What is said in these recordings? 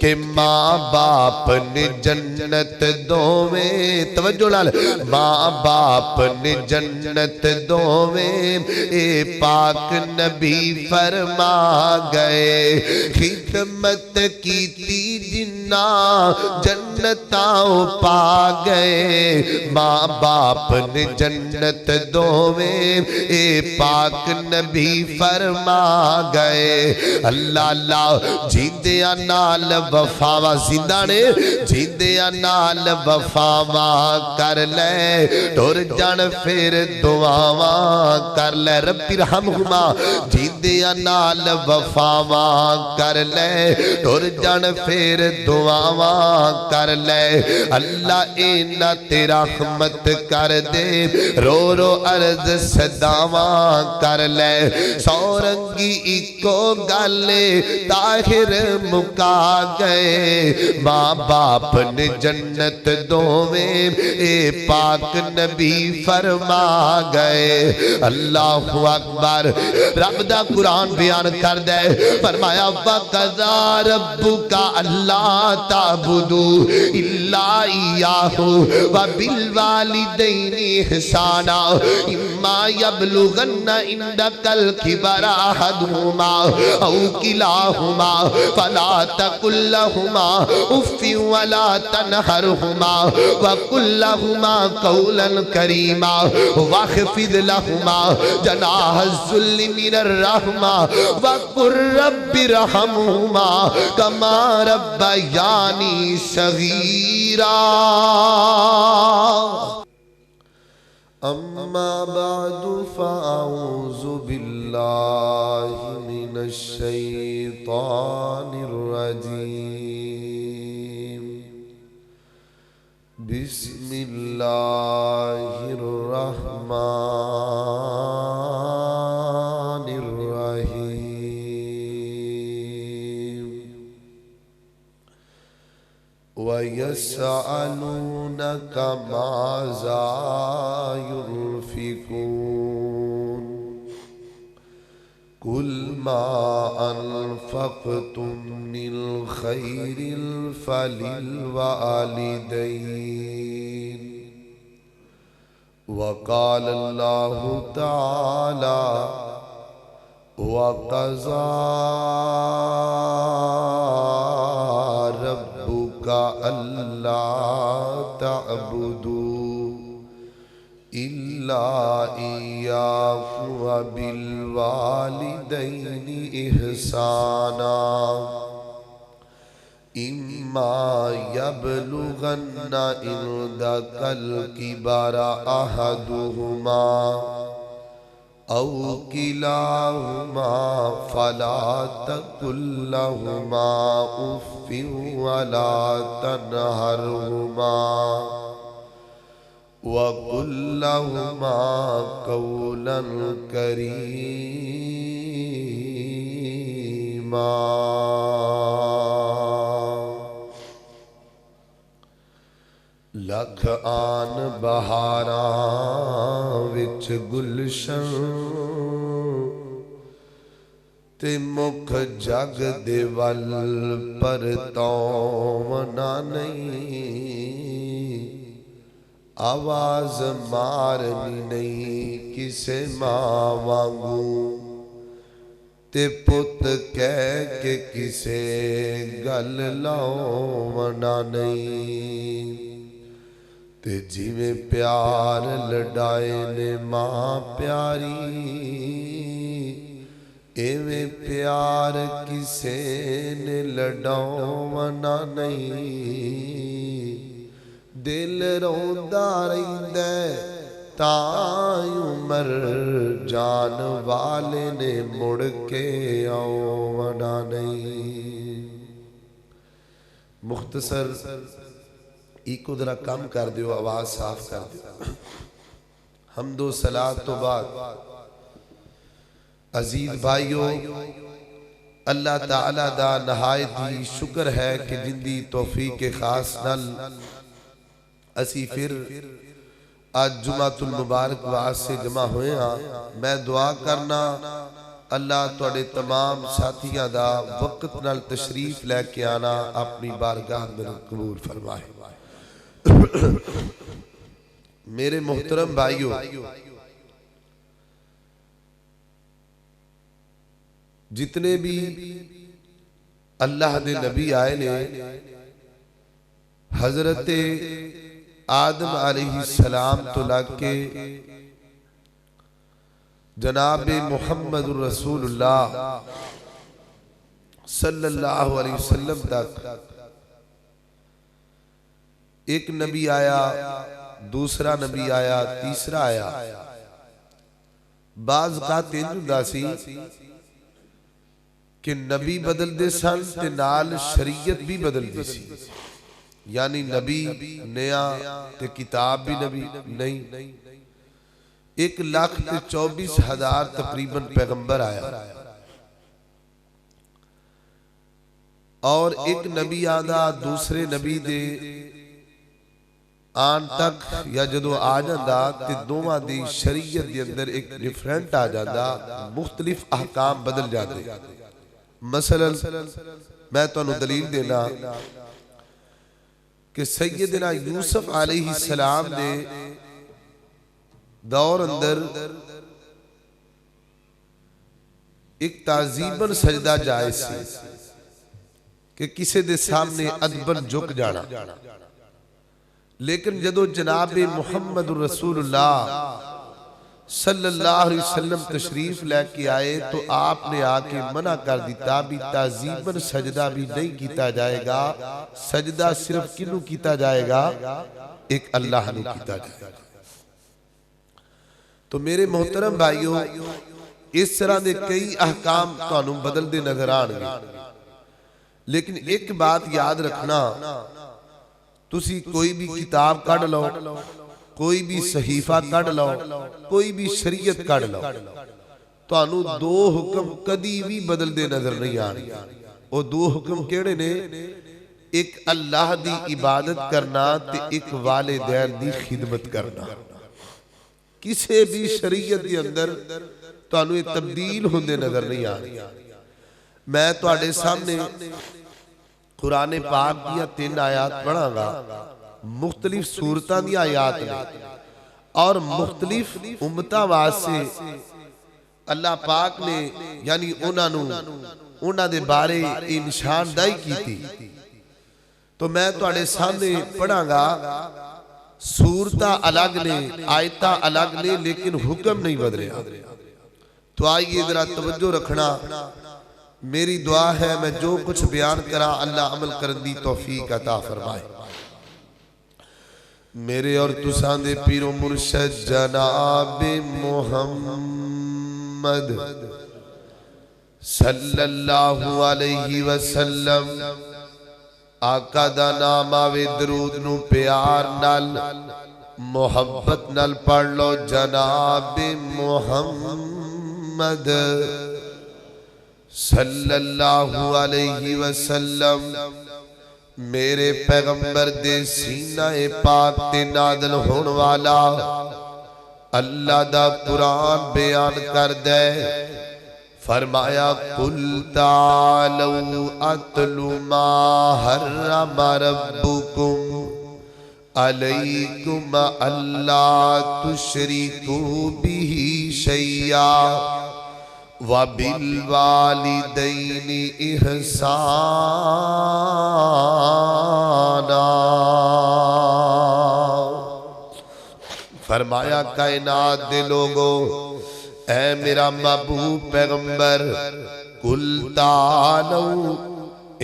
کہ ماں باپ نے جنت دوویں توجہ لال ماں باپ نے جنت دوویں اے پاک نبی فرما گئے خدمت کی تی جنہ جنتاں پا گئے ماں باپ نے جنت دوویں اے پاک نبی فرما گئے اللہ اللہ جیندیاں نال وفاوا زندہ نے جیندیاں نال وفاوا کر لے ٹر جان پھر دعاواں کر لے رب ارحمہما جیندیاں نال وفاوا کر لے ٹر جان پھر دعاواں کر لے اللہ اینا تیرا رحمت کر دے رو رو عرض صداواں کر لے سورنگی ایکو گالے طاہر مکا گئے ماں باپ نے جنت دوویں اے پاک نبی فرما گئے اللہ اکبر رب دا قرآن بیان کر دے فرمایا وَقَضَى رَبُّكَ أَلَّا تَعْبُدُوا إِلَّا إِيَّاهُ وَبِالْوَالِدَيْنِ إِحْسَانًا إِمَّا يَبْلُغَنَّ عِندَكَ الْكِبَرَ أَحَدُهُمَا أَوْ كِلَاهُمَا فَلَا تَقُل لَّهُمَا أُفٍّ وَلَا تَنْهَرْهُمَا وَقُل لَّهُمَا قَوْلًا كَرِيمًا وَاخْفِضْ لَهُمَا جَنَاحَ الذُّلِّ مِنَ الرَّحْمَةِ وَقُل رَّبِّ ارْحَمْهُمَا كَمَا رَبَّيَانِي صَغِيرًا أما بعد فأعوذ بالله من الشيطان الرجيم بسم الله الرحمن الرحيم ويسألونك ماذا ينفقون قل ما أنفقتم من خير فللوالدين وقال الله تعالى وقضى ربك ألا تعبدوا إلا إياه وبالوالدين إحسانا إما يبلغن عندك الكبر أحدهما أو كلاهما فلا تقل لهما أف ولا تنهرهما وقل لهما قولا كريما لکھ آن بہاراں وچ گلشن تے مکھ جگ دے ول پر تونا نہیں آواز مارنی نہیں کسے ماں وانگوں تے پت کہہ کے کسے گل لاؤنا نہیں تے جیویں پیار لڑائے نے ماں پیاری ایویں پیار کسے نے لڑاؤنا نہیں دل روندا رہندا تائیں عمر جان والے نے مڑ کے آؤنا نہیں مختصر ایک ادھرا کم کر دیو آواز صاف کر دیو حمد و صلاة تو بعد عزیز بھائیو اللہ تعالیٰ دا نہایت ہی شکر ہے کہ جندی توفیق خاص نل اسی پھر آج جمعۃ المبارک وعاد سے جمع ہوئے ہاں میں دعا کرنا اللہ تواڈے تمام ساتھیاں دا وقت نال تشریف لے کے آنا اپنی بارگاہ میں قبول فرمائے۔ میرے محترم بھائیو، جتنے بھی اللہ دے نبی آئے نے، حضرت آدم علیہ السلام تو لگ کے جناب محمد رسول اللہ صلی اللہ علیہ وسلم تک ایک نبی آیا، دوسرا نبی آیا، تیسرا آیا۔ بعض قاتل ہوندا سی کہ نبی بدل دے سن تے نال شریعت بھی بدل دی سی، یعنی نبی نیا تے کتاب بھی نبی نہیں۔ 1,24,000 تقریباً پیغمبر آیا، اور ایک نبی آدھا دوسرے نبی دے آن تک یا جدو آ جاندہ تے دوواں دی شریعت دے اندر ایک ڈیفرنٹ آ جاندہ، مختلف احکام بدل جاندے۔ مثلا میں تو انہوں دلیل دینا کہ سیدنا یوسف علیہ السلام نے دور اندر ایک تعظیماً سجدہ جائز سی کہ کسی دے سامنے ادباً جھک جانا، لیکن جدو جناب محمد رسول اللہ صلی اللہ علیہ وسلم تشریف لے کے آئے تو آپ نے آ کے منع کر دیتا بھی تعظیماً سجدہ بھی نہیں کیتا جائے گا، سجدہ صرف کنوں کیتا جائے گا؟ ایک اللہ نے کیتا جائے گا۔ تو میرے محترم بھائیو، اس طرح دے کئی احکام تو انہوں بدل دے نظر آنگے، لیکن ایک بات یاد رکھنا، تسی کوئی بھی کتاب کڑ لو، کوئی بھی صحیفہ کڑ لو، کوئی بھی شریعت کڑ لو، تو انہوں دو حکم کدی بھی بدل دے نظر نہیں آنگے۔ وہ دو حکم کیڑے نے؟ ایک اللہ دی عبادت کرنا تے ایک والدین دی خدمت کرنا۔ کسی بھی شریعت دی اندر تو انہوں یہ تبدیل ہوندے نظر نہیں آنگے۔ میں تو آڑے سامنے قرآن پاک دیا 3 آیات پڑھا گا، مختلف صورتاں دی آیات نے، اور مختلف امتہ واسے اللہ پاک نے یعنی انہاں دے بارے نشاندہی کی تھی۔ تو میں تو آڑے سامنے پڑھا گا، صورتہ الگ نے، آیتہ الگ نے، لیکن حکم نہیں بدلے۔ تو آئیے ذرا توجہ رکھنا، میری دعا ہے میں جو کچھ بیان کرا اللہ عمل کرن دی توفیق عطا فرمائے۔ میرے اور تسان دے پیر و مرشد جناب محمد صلی اللہ علیہ وسلم، آقا دا نام آوے درود نو پیار نال محبت نال پڑھ لو، جناب محمد صلی اللہ علیہ وسلم۔ میرے پیغمبر دے سینہ پاک تے نازل ہون والا اللہ دا قرآن بیان کر دے، فرمایا قُلْ تَعَالَوْا أَتْلُ مَا حَرَّمَ رَبُّكُمْ عَلَيْكُمْ أَلَّا تُشْرِكُوا بِهِ شَيْئًا وَبِالْوَالِدَيْنِ إِحْسَانًا۔ فرمایا کائنات دے لوگو، اے میرا محبوب پیغمبر، قُلْ تَعَالَوْا،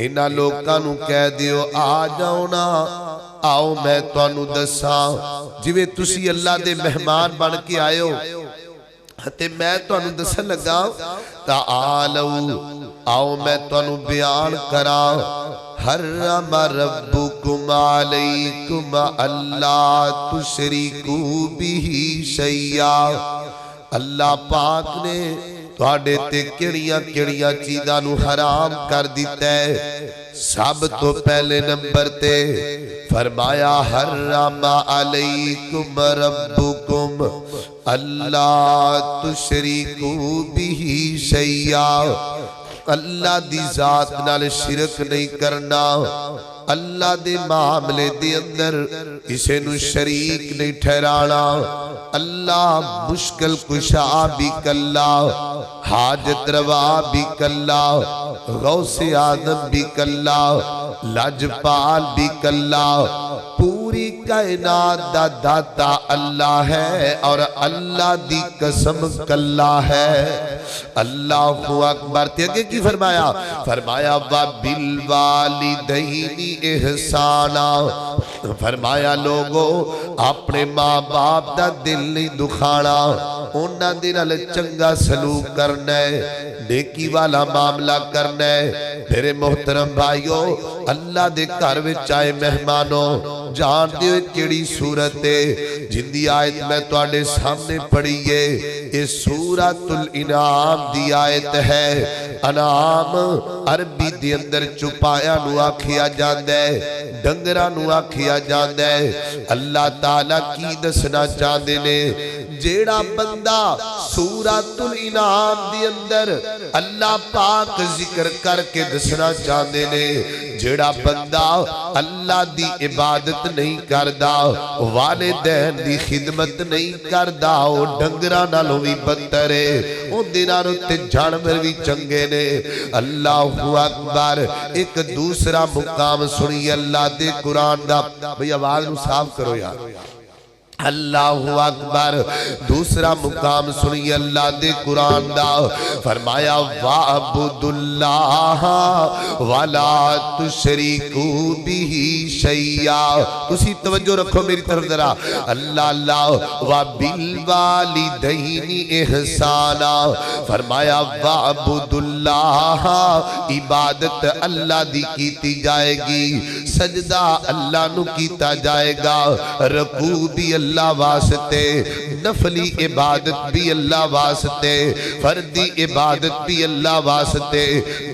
انہاں لوکاں نو کہہ دیو آ جاؤ نا، آؤ میں تانوں دساں، جویں تسی اللہ دے مہمان بن کے آئے ہو تے میں تانوں دسن لگا، تعالوا، آؤ میں تانوں بیان کرا، حرم ربکم علیکم اللہ تشرکوا بہ شیئا، اللہ پاک نے تواڈے تے کیڑیاں کیڑیاں چیزاں نو حرام کر دیتا ہے۔ سب تو پہلے نمبر تے فرمایا حرم علیکم ربکم، اللہ تشریکو بہی شیئا، اللہ دی ذات نال شرک نہیں کرنا، اللہ دے معاملے دے اندر کسے نو شریک نہیں ٹھہرانا، اللہ مشکل کشا بھی کلا، حاجت روا بھی کلا، غوث آدم بھی کلا، لاجپال بھی کلا، پوری کائنات دا داتا اللہ ہے اور اللہ دی قسم کلا ہے۔ اللہ اکبر۔ تیگے کی فرمایا؟ فرمایا وَبِالْوَالِدَيْنِ احسانا، فرمایا لوگو اپنے ماں باپ دا دل نہیں دکھانا، انہاں دے نال چنگا سلوک کرنا ہے، نیکی والا معاملہ کرنا ہے۔ میرے محترم بھائیو، اللہ دے گھر وچ آئے مہمانوں، جان دیو کیڑی صورت ہے جن دی آیت میں تواڈے سامنے پڑھیے، یہ سورۃ الانعام دی آیت ہے۔ انعام عربی دی اندر چپایا نو آکھیا جاندا ہے، ڈنگراں نو آکھیا جاندا ہے۔ اللہ تعالیٰ کی دسنا چاہندے نے، جیڑا بندہ سورۃ الانعام دی اندر اللہ پاک ذکر کر کے دسنا چاہندے نے، جیڑا بندہ اللہ دی عبادت نہیں کردا، والدین دی خدمت نہیں کردا، او ڈنگراں نالوں وی بدتر ہے، او دیناروں تے جانور وی چنگے نے۔ اللہ اکبر۔ ایک دوسرا مقام سنی اللہ دے قرآن دا، بھئی آواز نو صاف کرو یار۔ اللہ اکبر۔ دوسرا مقام سنی اللہ دے قرآن دا، فرمایا وَعْبُدُ اللَّهَ وَلَا تُشْرِكُوا بِهِ شَيْئًا۔ تسی توجہ رکھو میری طرف ذرا۔ اللہ وَبِالْوَالِدَيْنِ احسانا، فرمایا وَعْبُدُ اللَّهَ، عبادت اللہ دی کیتی جائے گی، سجدہ اللہ نو کیتا جائے گا، رکوع بھی اللہ واسطے، نفلی عبادت بھی اللہ واسطے، فردی عبادت بھی اللہ واسطے،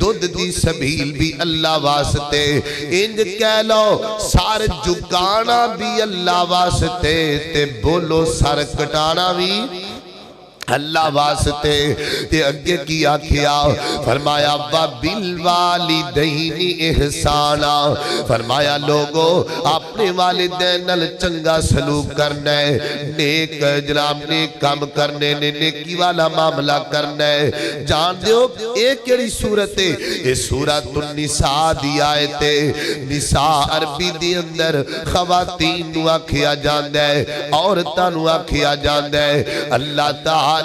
دودھ دی سبیل بھی اللہ واسطے، انج کہہ لو سار جھکانا بھی اللہ واسطے، تے بولو سر کٹانا بھی اللہ واسطے۔ تے اگے کی آکھیا؟ فرمایا وَبِالْوَالِدَيْنِ احسانا، فرمایا لوگو اپنے والدین نال چنگا سلوک کرنا ہے، نیک جناب نیک کام کرنے نے، نیکی والا معاملہ کرنا ہے۔ جان دیو ایک کیڑی صورت ہے؟ یہ سورۃ النساء دی آیت ہے۔ نساء عربی دی اندر خواتین نو آکھیا جاندا ہے، عورتاں نو آکھیا جاندا ہے۔ اللہ تعالی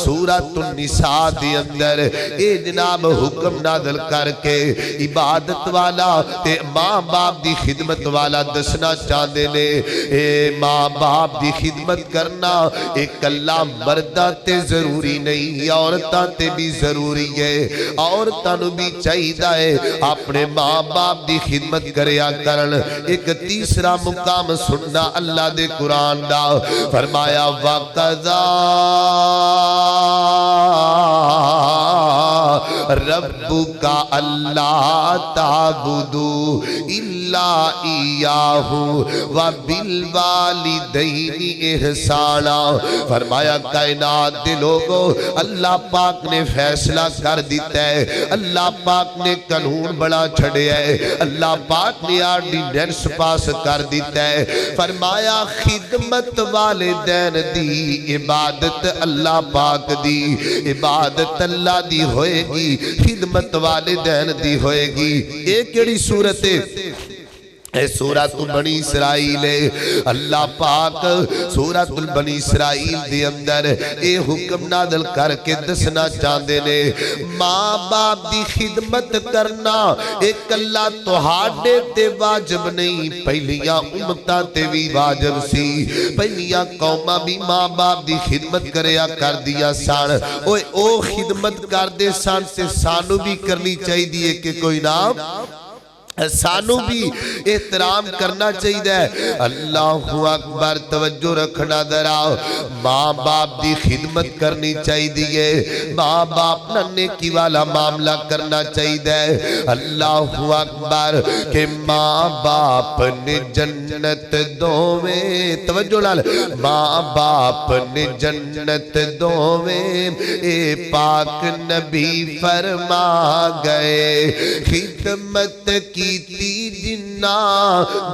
سورۃ النساء دی اندر اے جناب حکم نازل کر کے عبادت والا تے ماں باپ دی خدمت والا دسنا چاہندے نے۔ اے ماں باپ دی خدمت کرنا ایک اللہ مرداں تے ضروری نہیں، عورتاں تے بھی ضروری ہے۔ عورتاں نو بھی چاہیدا ہے اپنے ماں باپ دی خدمت کریا کرن۔ ایک تیسرا مقام سننا اللہ دے قرآن دا، فرمایا وَقَضَى ربک اللہ تعبدوا الا ایاہ وبالوالدین احسانا، فرمایا کائنات دے لوگو اللہ پاک نے فیصلہ کر دیتا ہے، اللہ پاک نے قانون بڑا چھڑیا ہے، اللہ پاک نے آرڈیننس پاس کر دیتا ہے۔ فرمایا خدمت والدین دی عبادت اللہ پاک دی، عبادت اللہ دی ہوئے گی، خدمت والدین دی ہوئے گی۔ ایک کیڑی صورت ہے؟ اے سورۃ بنی اسرائیل، اللہ پاک سورۃ البنی اسرائیل دے اندر اے حکم نازل کر کے دسنا چاہندے نے، ماں باپ دی خدمت کرنا ایک اللہ تہاڈے تے واجب نہیں، پہلیاں امتاں تے بھی واجب سی، پہلیاں قوماں بھی ماں باپ دی خدمت کریا کر دیا سان، او خدمت کر دے سان تے سانو بھی کرنی چاہی دیئے کہ کوئی نام سانو بھی احترام کرنا چاہیے۔ اللہ اکبر، توجہ رکھنا ذرا، ماں باپ دی خدمت کرنی چاہیے، ماں باپ نہ نیکی والا معاملہ کرنا چاہیے۔ اللہ اکبر کہ ماں باپ نے جنت دوویں، توجہ لال، ماں باپ نے جنت دوویں، اے پاک نبی فرما گئے، خدمت کیتی جنہ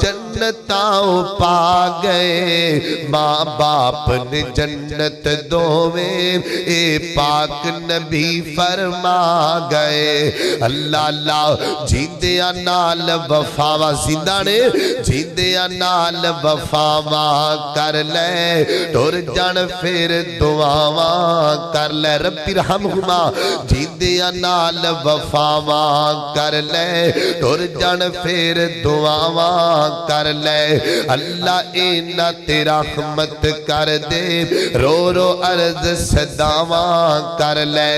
جنتاں پا گئے، ماں باپ نے جنت دوویں، اے پاک نبی فرما گئے۔ اللہ اللہ، جیندیاں نال وفاواں، زندہ نے جیندیاں نال وفاواں کر لے، ٹر جان پھر دعاواں کر لے، رب ارحمہما، جیندیاں نال وفاواں کر لے، ٹر جان پھر دعاواں کر لے، اللہ اینا تیرا رحمت کر دے، رو رو عرض صداواں کر لے،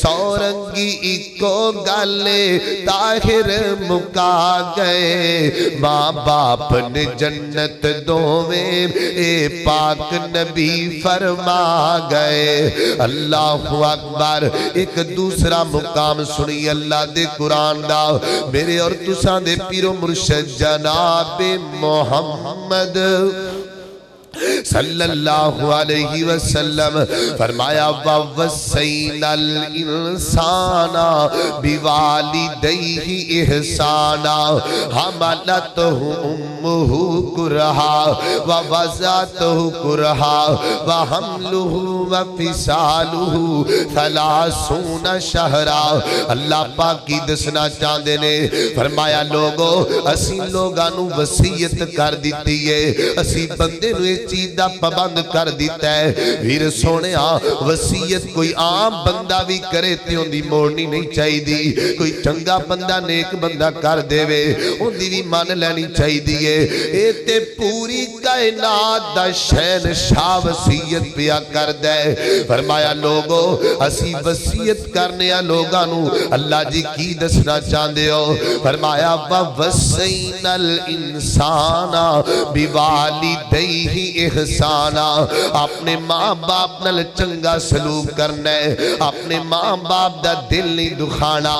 سورنگی ایکو گالے طاہر مکا گئے، ماں باپ نے جنت دوویں، اے پاک نبی فرما گئے۔ اللہ اکبر، ایک دوسرا مقام سنی اللہ دے قرآن دا، میرے اور تساں دے پیرو مرشد جناب محمد صلی اللہ علیہ وسلم فرمایا، وَوَصَّيْنَا الْإِنسَانَ بِوَالِدَيْهِ إِحْسَانًا حَمَلَتْهُ أُمُّهُ كُرْهًا وَوَضَعَتْهُ كُرْهًا وَحَمْلُهُ وَفِصَالُهُ 30 شهرًا۔ اللہ پاک کی دسنا چاہندے نے، فرمایا لوگو اسی لوگاں نو وصیت کر دیتی ہے، اسی بندے نو چیز دا پابند کر دیتا ہے۔ ویر سونے وصیت کوئی عام بندہ بھی کرے تے ان دی موڑنی نہیں چاہی دی، کوئی چنگا بندہ نیک بندہ کر دے وے ان دی بھی مان لینی چاہی دیئے۔ اے تے پوری کائنات دا شہنشاہ وصیت پیا کر دے، فرمایا لوگو اسی وصیت کرنے لوگانو اللہ جی کی دسنا چاندے ہو، فرمایا وَوَصَّيْنَا الْإِنسَانَ بِوَالِدَيْهِ احسانا، اپنے ماں باپ نال چنگا سلوک کرنا ہے، اپنے ماں باپ دا دل نہیں دکھانا،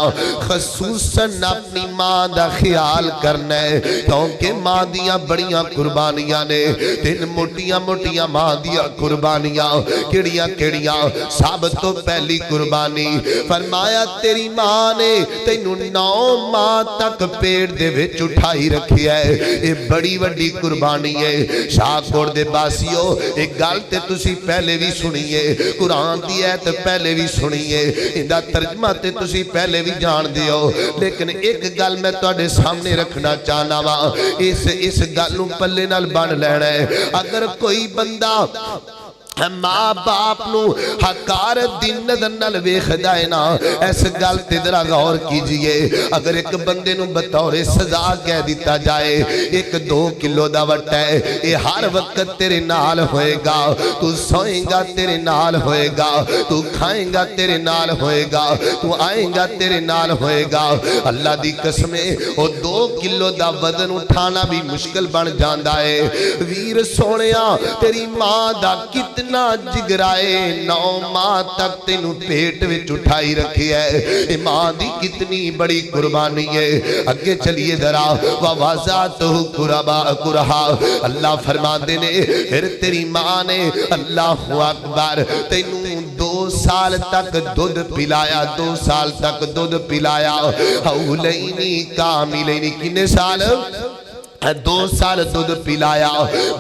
خصوصاً اپنی ماں دا خیال کرنا ہے، کیونکہ ماں دیاں بڑیاں قربانیاں نے، تین موٹیاں موٹیاں ماں دیاں قربانیاں، کڑیاں کڑیاں، سب تو پہلی قربانی فرمایا تیری ماں نے تینوں 9 ماہ تک پیٹ دے وچ اٹھائی رکھی ہے، یہ بڑی وڈی قربانی ہے۔ شاہ کوڑ دے باسیو ایک گال تے تسی پہلے بھی سنیے، قرآن دی ایت پہلے بھی سنیے، اندہ ترجمہ تے تسی پہلے بھی جان دیو، لیکن ایک گال میں توڑے سامنے رکھنا چاہنا وا، اس گالوں پلے نال بان لینا ہے۔ اگر کوئی بندہ ماں باپ نو حقارت دی نظر نال ویکھدا ہے نا، اس گل تے ذرا غور کیجئے، اگر ایک بندے نو بطور سزا کہہ دیتا جائے 1-2 کلو دا وٹا ہے، اے ہر وقت تیرے نال ہوئے گا، تو سوئیں گا تیرے نال ہوئے گا، تو کھائیں گا تیرے نال ہوئے گا، تو آئیں گا تیرے نال ہوئے گا، اللہ دی قسمیں او 2 کلو دا وزن اٹھانا بھی مشکل بن جاندا ہے۔ ویر سونیا تیری ماں دا کتنا جگرائے 9 ماہ تک تینوں پیٹ وچ اٹھائی رکھی ہے، ماں دی کتنی بڑی قربانی ہے۔ اگے چلیے ذرا، وَوَضَعَتْهُ كُرْهًا، اللہ فرماندے نے پھر تیری ماں نے اللہ اکبر تینوں 2 سال تک دودھ پلایا، 2 سال تک دودھ پلایا، حولینی کاملینی، کنے سال؟ 2 سال دودھ پلایا۔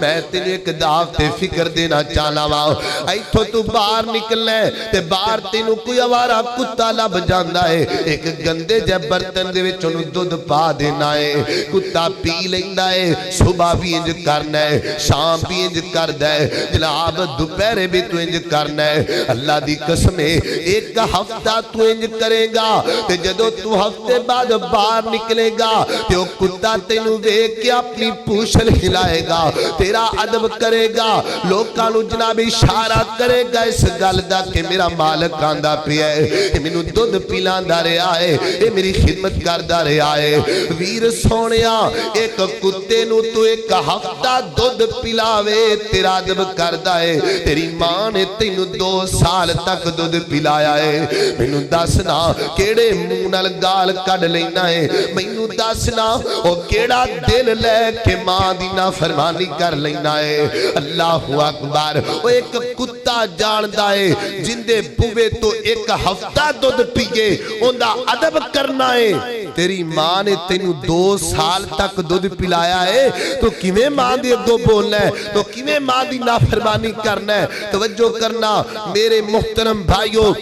میں تینوں ایک دعوت فکر دینا چاہنا وا، ایتھوں تو باہر نکلنا ہے تے باہر تینوں کوئی آوارہ کتا لب جاندا ہے، ایک گندے جے برتن دے وچ اونوں دودھ پا دینا ہے، کتا پی لیندا ہے، صبح بھی انج کرنا ہے، شام بھی انج کردا ہے، جناب دوپہر بھی تو انج کرنا ہے۔ اللہ دی قسم ہے 1 ہفتہ تو انج کرے گا تے جدوں تو ہفتے بعد باہر نکلے گا تے او کتا تینوں ویکھ کے اپنی پوچھل ہلائے گا، تیرا ادب کرے گا، لوکاں نو جناب اشارہ کرے گا اس گل دا کہ میرا مالک آندا پیا ہے، مینوں دودھ پلاندا رہیا ہے، اے میری خدمت کردا رہیا ہے۔ ویر سونیا ایک کتے نو تو ایک ہفتہ دودھ پلاوے تیرا ادب کردا ہے، تیری ماں نے تینوں 2 سال تک دودھ پلایا ہے، مینوں دسنا کیڑے منہ نال گال کڈ لینا ہے، مینوں دسنا او کیڑا دل لے کہ ماں دی نافرمانی کر لینا ہے۔ اللہ اکبر، او ایک کتا جاندا ہے جندے بوے تو ایک ہفتہ دودھ پیے اوندا ادب کرنا ہے، تیری ماں نے تینوں 2 سال تک دودھ پلایا ہے تو کیویں ماں دے اگوں بولنا ہے، تو کیویں ماں دی نافرمانی کرنا ہے۔ توجہ کرنا میرے محترم بھائیو،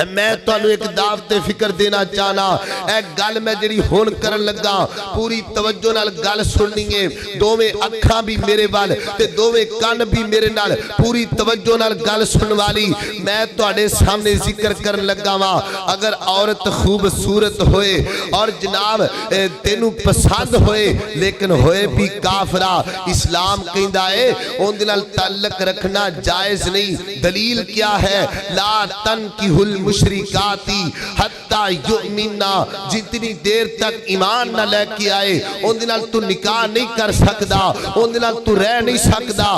میں تانوں ایک دعوت فکر دینا چاہنا، اے گل میں جڑی ہون کرن لگا پوری توجہ نال گل سننی ہے، دوویں اکھاں بھی میرے وال تے دوویں کان بھی میرے نال پوری توجہ نال گل سنن والی میں تواڈے سامنے ذکر کرن لگا وا۔ اگر عورت خوبصورت ہوئے اور جناب تینوں پسند ہوئے لیکن ہوئے بھی کافرہ، اسلام کہندا ہے اون دے نال تعلق رکھنا جائز نہیں۔ دلیل کیا ہے؟ لا تنکحوا مشرکاتی حتی یؤمننا، جتنی دیر تک ایمان نہ لے کے آئے ان دنال تو نکاح نہیں کر سکدا، ان دنال تو رہ نہیں سکدا۔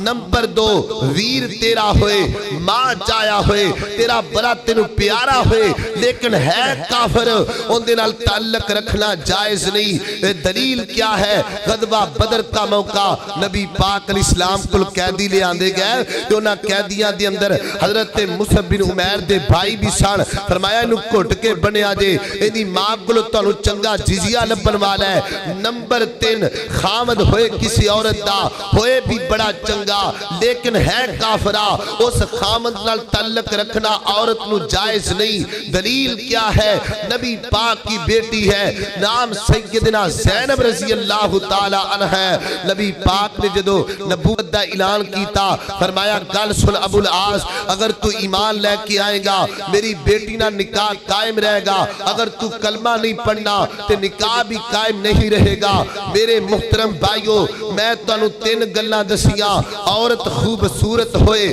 نمبر 2، ویر تیرا ہوئے، ماں چایا ہوئے، تیرا بڑا تینو پیارا ہوئے لیکن ہے کافر، ان دنال تعلق رکھنا جائز نہیں۔ دلیل کیا ہے؟ غزوہ بدر کا موقع نبی پاک علیہ السلام کو قیدی لے آندے گئے تو انہاں قیدیاں دے اندر حضرت مصعب بن عمیر دے بھائی بھی سن، فرمایا انہوں گھٹ کے بنیا جے، ایدی ماں کلو تانوں چنگا جزیہ لبن والا ہے۔ نمبر 3، خامد ہوئے کسی عورت دا، ہوئے بھی بڑا چنگا لیکن ہے کافرہ، اس خامد نال تعلق رکھنا عورت نو جائز نہیں۔ دلیل کیا ہے؟ نبی پاک کی بیٹی ہے، نام سیدنا زینب رضی اللہ تعالی عنہ ہے۔ نبی پاک نے جدو نبوت دا اعلان کیتا فرمایا گل سن ابو العاص، اگر تو ایمان لے کے آئے گا میری بیٹی نہ نکاح قائم رہے گا، اگر تو کلمہ نہیں پڑھنا تے نکاح بھی قائم نہیں رہے گا۔ میرے محترم بھائیو، میں تانوں 3 گلاں دسیاں، عورت خوبصورت ہوئے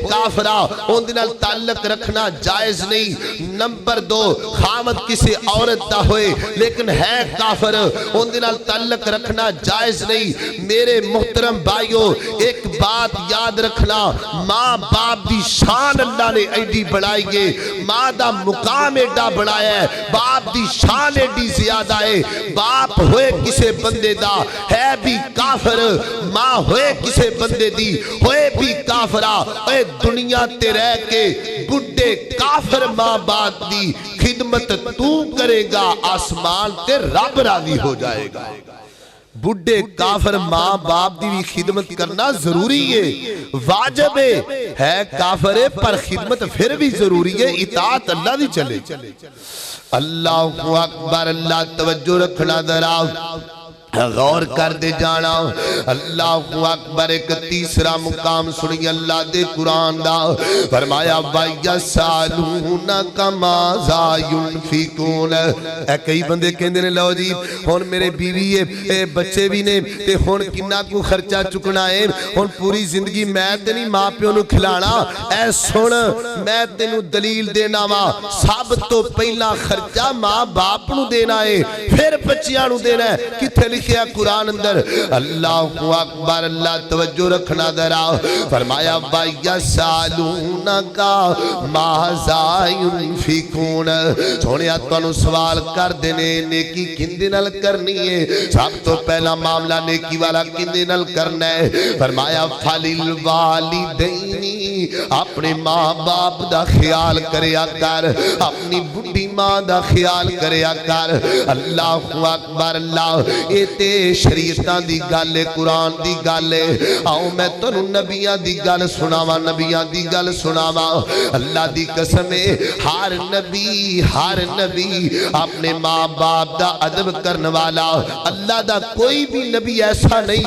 کافرہ، ان دے نال تعلق رکھنا جائز نہیں۔ نمبر 2، خامد کسی عورت دا ہوئے لیکن ہے کافر، ان دے نال تعلق رکھنا جائز نہیں۔ میرے محترم بھائیو، ایک بات یاد رکھنا، ماں باپ دی شان اللہ نے ایڈی بڑھائی ہے، ماں دا مقام ایڈا بڑھایا ہے، باپ دی شان ایڈی زیادہ ہے۔ باپ ہوئے کسے بندے دا ہے بھی کافر، ماں ہوئے کسے بندے دی ہوئے بھی کافرہ، اے دنیا تے رہ کے بڑھے کافر ماں باپ دی خدمت تو کرے گا، آسمان تے رب راضی ہو جائے گا۔ بڑھے کافر ماں باپ دی بھی خدمت کرنا ضروری ہے، واجب ہے کافر پر خدمت پھر بھی ضروری ہے، اطاعت اللہ دی چلے۔ اللہ اکبر، اللہ توجہ رکھنا ذرا غور کر دے جانا۔ اللہ اکبر، ایک تیسرا مقام سنی اللہ دے قرآن دا، فرمایا وَيَسْأَلُونَكَ مَاذَا يُنْفِقُونَ۔ اے کئی بندے کہندے نے لو جی ہن میرے بیوی ہے، بچے بھی نے تے ہن کنا کو خرچہ چکنا ہے، ہن پوری زندگی میں تے نہیں ماں پیو نو کھلانا۔ اے سن، میں تینوں دلیل دینا وا، سب تو پہلا خرچہ ماں باپ نو دینا ہے، پھر بچیاں نو دینا ہے۔ کتھے لکھیا قرآن اندر؟ اللہ اکبر، اللہ توجہ رکھنا ذرا، فرمایا وَيَسْأَلُونَكَ مَاذَا يُنْفِقُونَ۔ سونیا تانوں سوال کر دینے نیکی کندے نال کرنی ہے؟ سب تو پہلا معاملہ نیکی والا کندے نال کرنا ہے؟ فرمایا فَلِلْوَالِدَيْنِ، اپنے ماں باپ دا خیال کریا کر، اپنی بڑھی ماں دا خیال کریا کر۔ اللہ اکبر، اللہ اے تے شریعتاں دی گل ہے، قرآن دی گل ہے۔ آؤ میں تنوں نبیاں دی گل سناواں، نبیاں دی گل سناواں۔ اللہ دی قسم ہے، ہر نبی اپنے ماں باپ دا ادب کرن والا، اللہ دا کوئی بھی نبی ایسا نہیں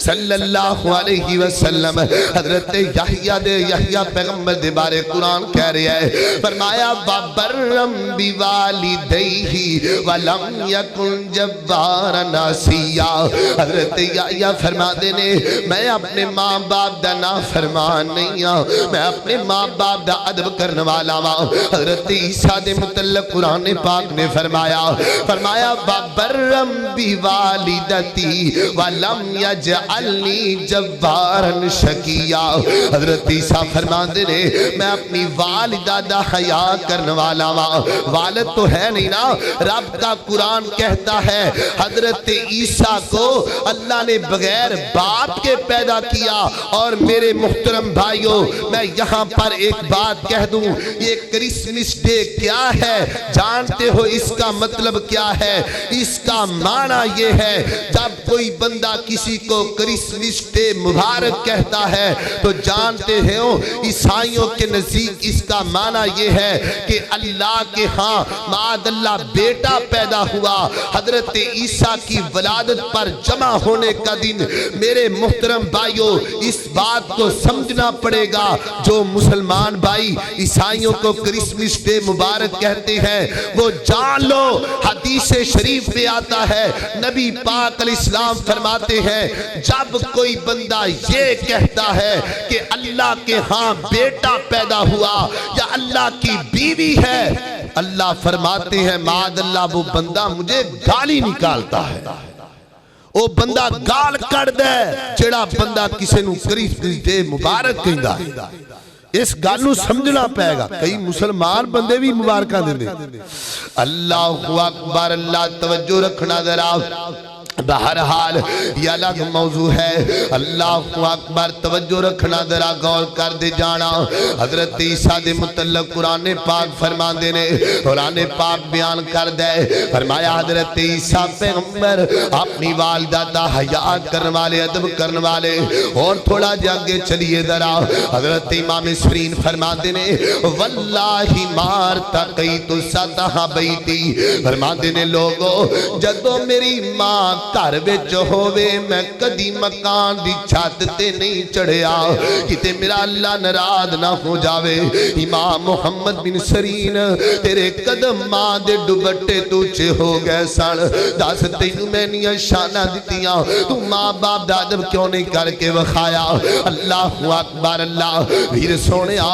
صلی اللہ علیہ وسلم حضرت یحییٰ پیغمبر دے بارے قرآن کہہ رہا ہے، فرمایا وَبَرًّا بِوَالِدَيْهِ وَلَمْ يَكُنْ جَبَّارًا عَصِيًّا۔ حضرت یحییٰ فرما دینے میں اپنے ماں باپ دا نافرمان نہیں ہاں، میں اپنے ماں باپ دا ادب کرنے والا ہاں۔ حضرت عیسیٰ دے متعلق قرآن پاک نے فرمایا وَبَرًّا بِوَالِدَتِي وَلَمْ يَجْعَلْنِي جَبَّارًا شَقِيًّا۔ حضرت عیسیٰ فرماتے نے میں اپنی والدہ دا حیا کرنے والا ہاں۔ والد تو ہے نہیں نا، رب کا قرآن کہتا ہے حضرت عیسیٰ کو اللہ نے بغیر باپ کے پیدا کیا۔ اور میرے محترم بھائیوں، میں یہاں پر ایک بات کہہ دوں، یہ کرسمس ڈے کیا ہے جانتے ہو؟ اس کا مطلب کیا ہے؟ اس کا معنی یہ ہے جب کوئی بندہ کسی کو کرسمس ڈے مبارک کہتا ہے تو جانتے ہو عیسائیوں کے نزدیک اس کا معنی یہ ہے کہ اللہ کے ہاں معاذ اللہ بیٹا پیدا ہوا۔ حضرت عیسیٰ کی ولادت پر جمع ہونے کا دن میرے محترم بھائیوں اس بات کو سمجھنا پڑے گا، جو مسلمان بھائی عیسائیوں کو کرسمس ڈے مبارک کہتے ہیں وہ جان لو حدیث شریف میں آتا ہے، نبی پاک علیہ السلام فرماتے ہیں جب کوئی بندہ یہ کہتا ہے کہ اللہ کے ہاں بیٹا پیدا ہوا یا اللہ کی بیوی ہے، اللہ فرماتے ہیں معاذ اللہ وہ بندہ مجھے گالی نکالتا ہے، وہ بندہ گال کر دے جڑا بندہ کسی نو کرسمس ڈے مبارک کہندا ہے۔ اس گالو سمجھنا پائے گا، کئی مسلمان بندے بھی مبارکہ دے دے۔ اللہ اکبر، اللہ توجہ رکھنا ذرا، بہرحال یہ الگ موضوع ہے۔ اللہ اکبر، توجہ رکھنا ذرا، غور کر دے جانا۔ حضرت عیسیٰ دے متعلق قرآن پاک فرما دینے، قرآن پاک بیان کر دے، فرمایا حضرت عیسیٰ پیغمبر اپنی والدہ دا حیا کرنے والے، ادب کرنے والے۔ اور تھوڑا جاگے چلیے ذرا، حضرت امام سرین فرما دینے واللہ مارتقیت سطح بیتی، فرما دینے لوگو جدو میری ماں گھر وچ ہووے میں کدی مکان دی چھت تے نہیں چڑھیا کتے میرا اللہ ناراض نہ ہو جاوے۔ امام محمد بن سرین تیرے قدم ماں دے ڈبٹے توچے ہو گئے سن، دس تینوں میں نیاں شانہ دیتیاں، تو ماں باپ دا ادب کیوں نہیں کر کے وکھایا؟ اللہ اکبر، اللہ ویر سونیا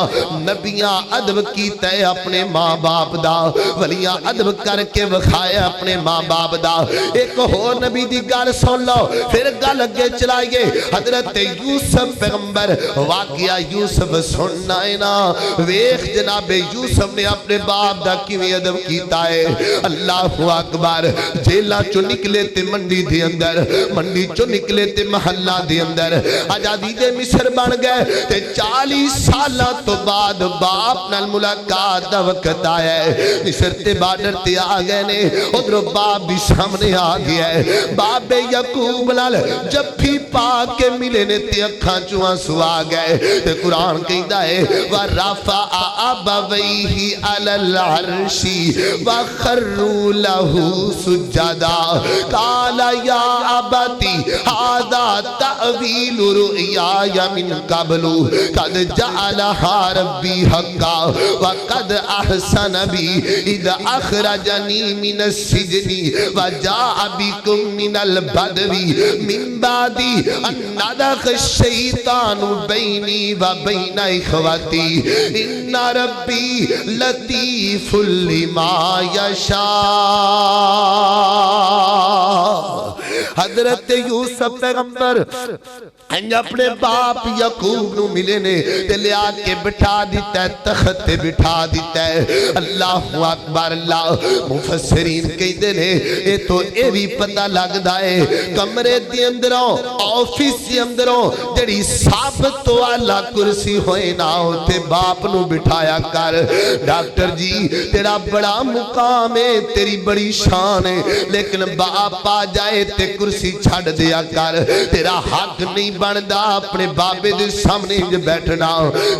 نبیاں ادب کیتا ہے اپنے ماں باپ دا، ولیاں ادب کر کے وکھایا اپنے ماں باپ دا۔ ایک ہو نبی دی گل سن لو پھر گل اگے چلائیے۔ حضرت یوسف پیغمبر واقعہ یوسف سننا ہے نا، ویخ جناب یوسف نے اپنے باپ دا کیویں ادب کیتا ہے۔ اللہ اکبر، جیلہ چو نکلے تے منڈی دے اندر، منڈی چو نکلے تے محلہ دے اندر، آزادی دے مصر بن گئے تے 40 سالہ تو بعد باپ نال ملاقات دا وقت آیا ہے۔ مصر تے بارڈر تے آ گئے نے، ادھر باپ بھی سامنے آ گیا ہے۔ باب یعقوب لال جب بھی پاک کے ملے نے تے اکھاں چواں سوا گئے تے قرآن کہندا ہے وَرَفَعَ أَبَوَيْهِ عَلَى الْعَرْشِ وَخَرُّوا لَهُ سُجَّدًا قَالَ يَا أَبَتِ هَذَا تَأْوِيلُ رُؤْيَايَ مِن قَبْلُ قَدْ جَعَلَهَا رَبِّي حَقًّا وَقَدْ أَحْسَنَ بِي إِذْ أَخْرَجَنِي مِنَ السِّجْنِ وَجَاءَ بِكُم من البدوی من بعدی ان ندخ الشیطان بینی و بین اخواتی ان ربی لطیف لما یشاء۔ حضرت یوسف پیغمبر اپنے باپ یعقوب نو ملے نے تے لیا کے بٹھا دیتا ہے، تخت بٹھا دیتا ہے۔ اللہ اکبر، اللہ مفسرین کہتے نے اے تو اے بھی پتہ لگ دائے کمرے دی اندروں آفیس دی اندروں جڑی ثابت والا کرسی ہوئے نہ ہوتے باپ نو بٹھایا کر، ڈاکٹر جی تیرا بڑا مقام ہے، تیری بڑی شان ہے، لیکن باپ آ جائے تے کرسی چھڑ دیا کر، تیرا حق نہیں بندا اپنے بابے دے سامنے جو بیٹھنا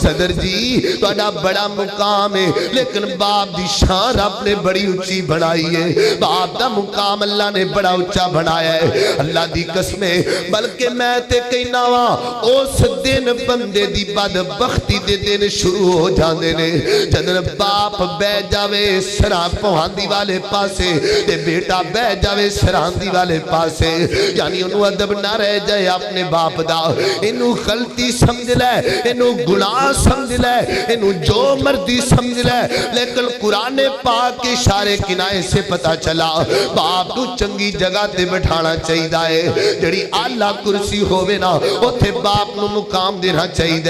صدر جی تہاڈا بڑا مقام ہے لیکن باپ دی شان رب نے بڑی اونچی بنائی ہے باپ دا مقام اللہ نے بڑا اونچا بنایا ہے اللہ دی قسم بلکہ میں تے کہنا وا اس دن بندے دی بدبختی دے دن شروع ہو جاندے نے جدن باپ بہ جاوے سراں پواندی والے پاسے تے بیٹا بہ جاوے سراندی والے پاسے یعنی انہوں ادب نہ رہ جائے اپنے باپ دا انہوں غلطی سمجھ لے انہوں گناہ سمجھ لے انہوں جو مردی سمجھ لے لیکن قرآن پاک کے اشارے کنائے سے پتا چلا باپ تو چنگی جگہ تے بٹھانا چاہیے ہے جڑی اعلیٰ کرسی ہووے نا اوتھے باپ نو مقام دینا چاہیے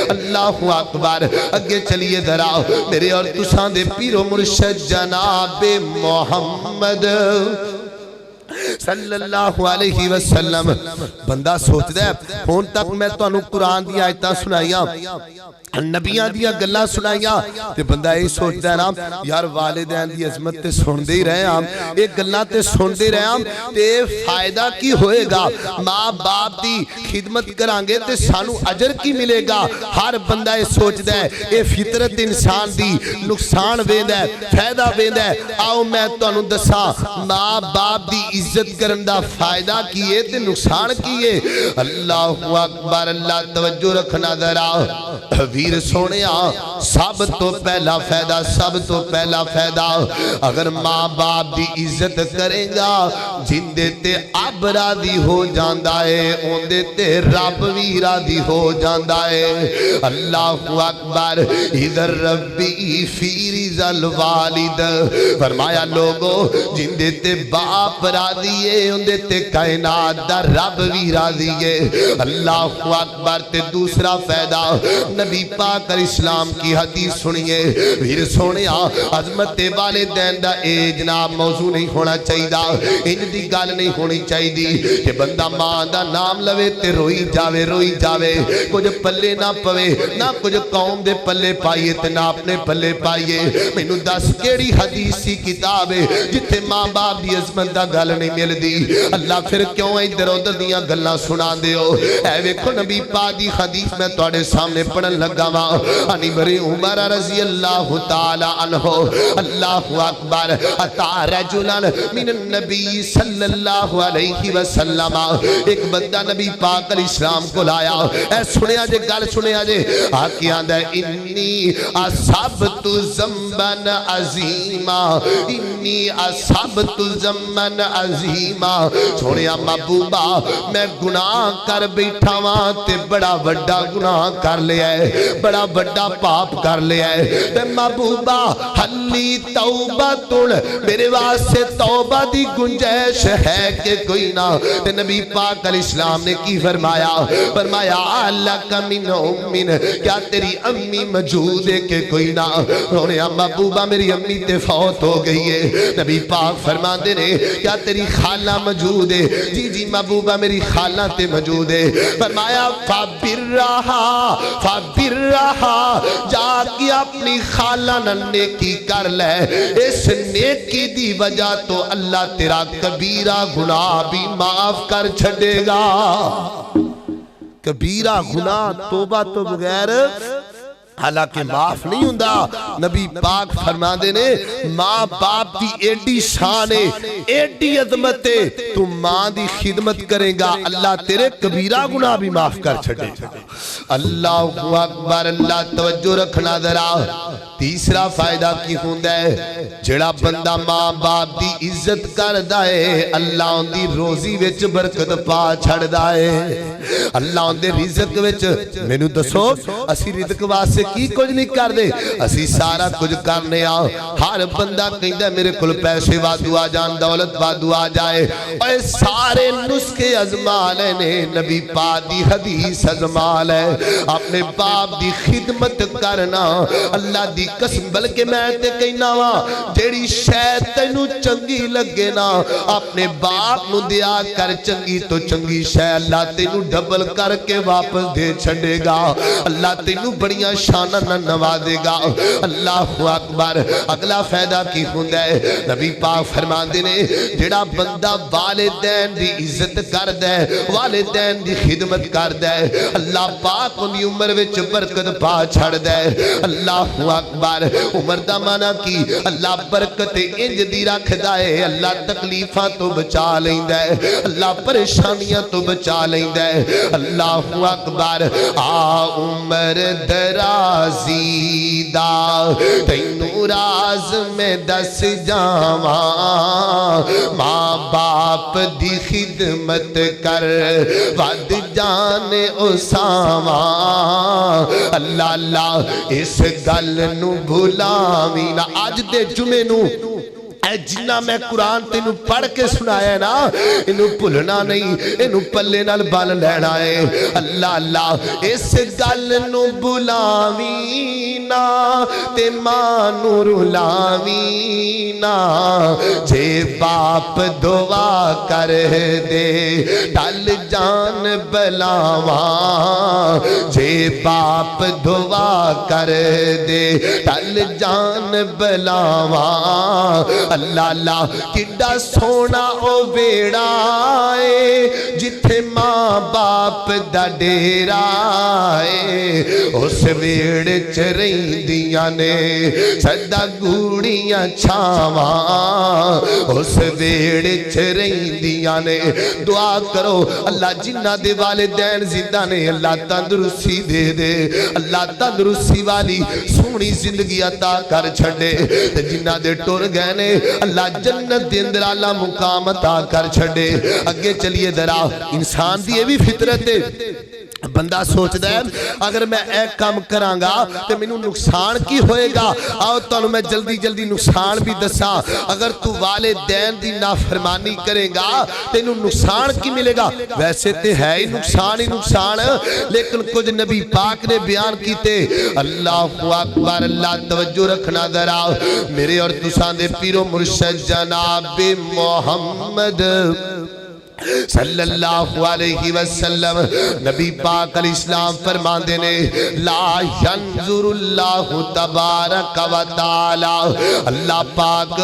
اللہ اکبر اگے چلیے ذرا میرے اور تساں دے پیر و مرشد جناب محمد صلی اللہ علیہ وسلم بندہ سوچتا ہے ہون تک میں تو انہوں قرآن دی آیتاں سنائیاں نبیاں دیا گلہ سنائیاں تے بندہ یہی سوچتا ہے نا یار والدین دی عظمت تے سن دے ہی رہے ہم ایک گلہ تے سن دے رہے ہم تے فائدہ کی ہوئے گا ماں باپ دی خدمت کرانگے تے سانو اجر کی ملے گا ہر بندہ یہ سوچتا ہے اے فطرت انسان دی نقصان ویندہ ہے فائدہ ویندہ ہے آؤ میں تو انہوں دسا ماں باپ دی عزت کرندہ فائدہ کیے تے نقصان کیے اللہ اکبر اللہ توجہ رکھنا ذرا ویر سونیا سب تو پہلا فائدہ اگر ماں باپ دی عزت کریں گا جن دیتے اب راضی ہو جاندہ ہے ان دیتے رب بھی راضی ہو جاندہ ہے اللہ اکبر ادھر ربی فی رضا الوالد فرمایا لوگوں جن دیتے باپ راضی ہے ان دیتے کائنات دا رب بھی راضی ہے اللہ اکبر تے دوسرا فائدہ نبی پاک اسلام کی حدیث سنیے ویر سونیا عظمت والدین دا اے جناب موضوع نہیں ہونا چاہیے ان دی گل نہیں ہونی چاہیے کہ بندہ ماں دا نام لوے تے روئی جاوے کچھ پلے نہ پوے نہ کچھ قوم دے پلے پائیے تے نہ اپنے پلے پائیے مینوں دس کیڑی حدیثی کتاب ہے جتھے ماں باپ دی عظمت دا گل نہیں مل دی اللہ پھر کیوں ادھر ادھر دیاں گلاں سنا دیو اے ویکھو نبی پاک دی حدیث میں تواڈے سامنے پڑھن لگا وا انی بری عمر رضی اللہ تعالی عنہ اللہ اکبر اتا رجلا من النبی صلی اللہ علیہ وسلم ایک بندہ نبی پاک علیہ السلام کو لایا اے سنیا جے گل سنیا جے آکی آندہ انی اصابت زنبن عظیما انی اصابت زنبن عظیما سنیا محبوبہ میں گناہ کر بیٹھا وہاں تے بڑا وڈا گناہ کر لیا ہے بڑا بڑا پاپ کر لیا ہے تے محبوبہ حلی توبہ توڑ میرے واسے توبہ دی گنجائش ہے کہ کوئی نہ تے نبی پاک علیہ السلام نے کی فرمایا اللہ کا من امین کیا تیری امی موجود ہے کہ کوئی نہ رونے محبوبہ میری امی تے فوت ہو گئی ہے نبی پاک فرما دے نے کیا تیری خالہ موجود ہے جی محبوبہ میری خالہ تے موجود ہے فرمایا فابر رہا جا کے اپنی خالہ نیکی کر لے اس نیکی دی وجہ تو اللہ تیرا کبیرہ گناہ بھی معاف کر چھڑے گا کبیرہ گناہ توبہ تو بغیر حالانکہ معاف نہیں ہوندہ نبی پاک فرما دینے ماں باپ دی ایڈی شان ہے ایڈی عظمت ہے تو ماں دی خدمت کریں گا اللہ تیرے کبیرہ گناہ بھی معاف کر چھڑے اللہ اکبر اللہ توجہ رکھنا ذرا تیسرا فائدہ کی ہوندہ ہے جڑا بندہ ماں باپ دی عزت کر دائے اللہ ان دی روزی وچ برکت پا چھڑ دائے اللہ ان دے رزق وچ مینوں دسو اسی رزق واسے کی کچھ نہیں کر دے اسی سارا کچھ کرنے آؤ ہر بندہ کہندہ میرے کل پیسے وادو آ جان دولت وادو آ جائے اور سارے نسخے ازمال نے نبی پاک دی حدیث ازمال ہے اپنے باپ دی خدمت کرنا اللہ دی قسم بلکہ میں تے کہنا وا جیڑی شے تینوں چنگی لگے نا اپنے باپ نو دیا کر چنگی تو چنگی شے اللہ تینو ڈبل کر کے واپس دے چھڑے گا اللہ تینو بڑیاں شانہ نہ نوازے گا اللہ اکبر اگلا فائدہ کی ہوندہ ہے نبی پاک فرمان دینے جڑا بندہ والدین دی عزت کر دے والدین دی خدمت کر دے اللہ پاک انہی عمر وچ برکت پا چھڑ دے اللہ اکبر عمر دا مانا کی اللہ برکت انج دی رکھ دائے اللہ تکلیفاں تو بچا لیں دے اللہ پریشانیاں تو بچا لیں دے اللہ اکبر عمر درازی دا تینو راز میں دس جاواں ماں باپ دی خدمت کر ود جان اساواں اللہ اللہ اس گل نو بھولاویں نہ آج دے جمعے نو اے جنہ میں قرآن تینو پڑھ کے سنایا ہے نا انہوں پلنا نہیں انہوں پلے نال بال لینا ہے اللہ اللہ اس گل نو بلاوینا تے مانو رلاوینا جے باپ دعا کر دے ڈال جان بلاواں جے باپ دعا کر دے ڈال جان بلاواں اللہ اللہ کڈا سونا او بیڑا ہے جتھے ماں باپ دا ڈیرا ہے اس ویڑ چریں دیاں نے سدا گوڑیاں چھاواں اس ویڑ چریں دیاں نے دعا کرو اللہ جنہ دے والدین زندہ نے اللہ تندرستی دے دے اللہ تندرستی والی سونی زندگی عطا کر چھڑے جنہ دے ٹور گئے نے اللہ جنت دے اندر اللہ مقام عطا کر چھڑے اگے چلیے ذرا انسان دی یہ بھی فطرت ہے بندہ سوچ دے اگر میں ایک کام کرانگا تو میں نقصان کی ہوئے گا آؤ تو میں جلدی جلدی نقصان بھی دسا اگر تو والدین دی نافرمانی کرے گا تو نقصان کی ملے گا ویسے تے ہے ہی نقصان لیکن کچھ نبی پاک نے بیان کیتے اللہ اکبر اللہ توجہ رکھنا ذرا میرے اور تساں دے پیر و مرشد جناب محمد صلی اللہ علیہ وسلم نبی پاک علیہ السلام فرمان دینے لا ینظر اللہ تبارک و تعالی اللہ پاک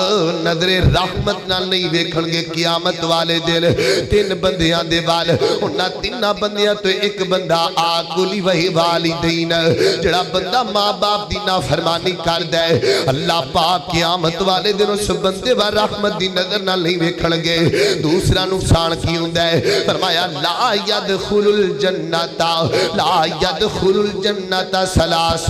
نظر رحمت نہ نہیں ویکھن گے قیامت والے دن تین بندیاں دے وال انہاں تینہ بندیاں تو ایک بندہ آگولی وہی والدین جڑا بندہ ماں باپ دی نافرمانی کر دے اللہ پاک قیامت والے دن اس بندے وال رحمت دی نظر نہ نہیں ویکھن گے دوسرا نقصان کی ہوندہ ہے فرمایا لا يدخل الجنتا لا يدخل الجنتا سلاس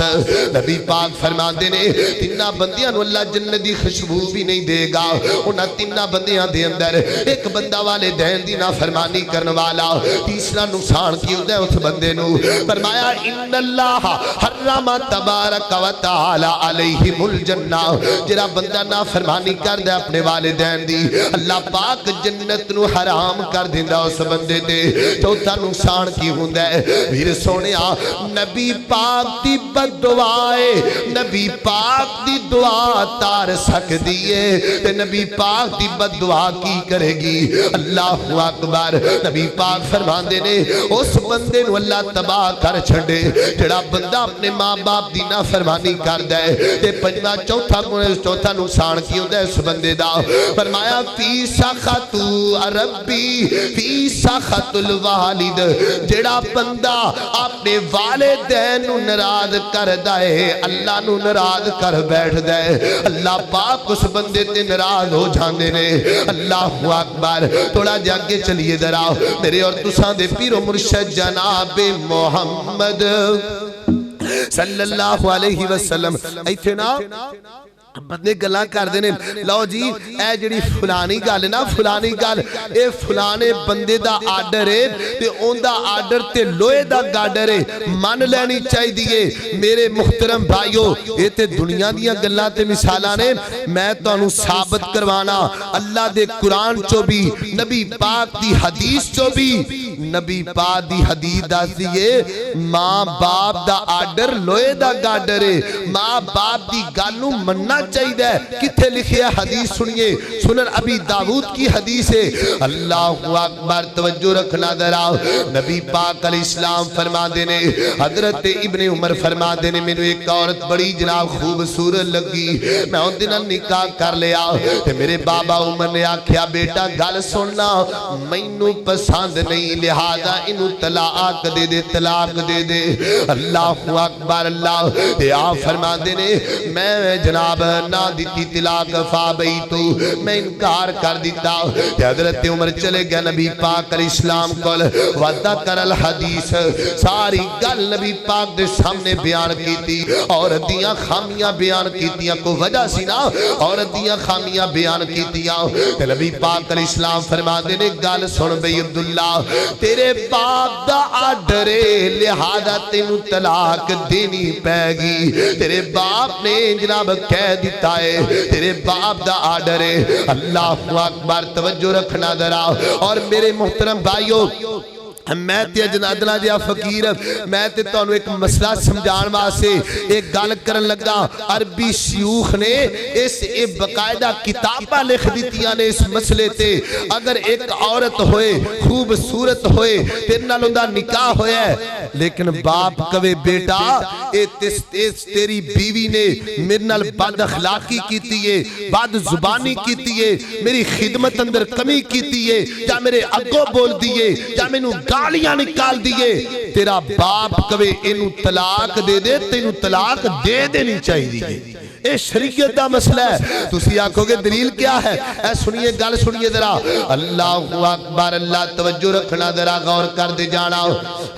نبی پاک فرمان دینے تینہ بندیاں نو اللہ جنت دی خوشبو بھی نہیں دے گا انہاں تینہ بندیاں دے اندر ایک بندہ والے دین دی نافرمانی کرنے والا تیسرا نقصان کی ہوندہ ہے اس بندے نو فرمایا ان اللہ حرم تبارک و تعالی علیہم الجنہ جرا بندہ نافرمانی کر دے اپنے والدین دی اللہ پاک جنت نو حرام کر دیندہ اس بندے دے چوتھا نقصان کی ہوندہ ہے ویر سونیا نبی پاک دی بد دعائے نبی پاک دی دعا تار سک دیئے تے نبی پاک دی بد دعا کی کرے گی اللہ اکبر نبی پاک فرمان دینے اس بندے نو اللہ تباہ کر چھڑے جڑا بندہ اپنے ماں باپ دی نافرمانی کر دے تے پنجوہ چوتھا نقصان کی ہوندہ ہے اس بندے دا فرمایا فی سخط ربی فی سخط الوالد جڑا بندہ اپنے والدین نو ناراض کر دائے اللہ نو ناراض کر بیٹھ دائے اللہ پاک اس بندے تے ناراض ہو جاندے نے اللہ اکبر تھوڑا جاگے چلیے ذرا میرے اور تساں دے پیر و مرشد جناب محمد صلی اللہ علیہ وسلم ایتھے نا بندے گلاں کر دینے لو جی اے جڑی فلانی گل نا فلانی گل اے فلانے بندے دا آرڈر ہے تے اون دا آرڈر تے لوہے دا گاڈر ہے من لینی چاہی دیئے میرے محترم بھائیو اے تے دنیا دیاں گلاں تے مثالاں نے میں تانوں ثابت کروانا اللہ دے قرآن چو بھی نبی پاک دی حدیث چو بھی نبی پاک دی حدیث دسدی ہے ماں باپ دا آرڈر لوہے دا گارڈر ہے ماں باپ دی گل نوں مننا چاہیے کتھے لکھیا حدیث سنیے سنن ابی داؤد کی حدیث ہے اللہ اکبر توجہ رکھنا ذرا نبی پاک علیہ السلام فرماندے نے حضرت ابن عمر فرماندے نے مینوں ایک عورت بڑی جناب خوبصورت لگی میں اون دے نال نکاح کر لیا تے میرے بابا عمر نے آکھیا بیٹا گل سننا مینوں پسند نہیں لہذا اینو طلاق دے دے طلاق دے دے اللہ اکبر اللہ تے آپ فرماندے نے میں جناب نہ دیتی طلاق فابیتو میں انکار کر دیتا تے حضرت عمر چلے گیا نبی پاک علیہ السلام کول وذکر الحدیث ساری گل نبی پاک دے سامنے بیان کیتی اور دیاں خامیاں بیان کیتیاں کو وجہ سی نا اور دیاں خامیاں بیان کیتیاں تے نبی پاک علیہ السلام فرماندے نے گل سن بھئی عبداللہ تیرے باپ دا آرڈر لہذا تینوں طلاق دینی پے گی تیرے باپ نے جناب کہہ دیتا ہے تیرے باپ دا آرڈر ہے اللہ اکبر توجہ رکھنا ذرا اور میرے محترم بھائیو میں تے ادنا جہا فقیر میں تے تانوں ایک مسئلہ سمجھان واسطے ایک گل کرن لگا عربی شیوخ نے اس باقاعدہ کتاباں لکھ دتیاں نے اس مسئلے تے اگر ایک عورت ہوئے خوبصورت ہوئے تیرے نال اوندا نکاح ہویا ہے لیکن باپ کہے بیٹا اے تیری بیوی نے میرے نال بد اخلاقی کیتی ہے بد زبانی کیتی ہے میری خدمت اندر کمی کیتی ہے یا میرے اگوں بول دیے یا مینوں گالیاں نکال دیے تیرا باپ کہے اینو طلاق دے دے تینو طلاق دے دینی چاہیے اے شریعت دا مسئلہ ہے تسی آکھو گے دلیل کیا ہے اے سنیے گل سنیے ذرا اللہ اکبر اللہ توجہ رکھنا ذرا غور کر دے جانا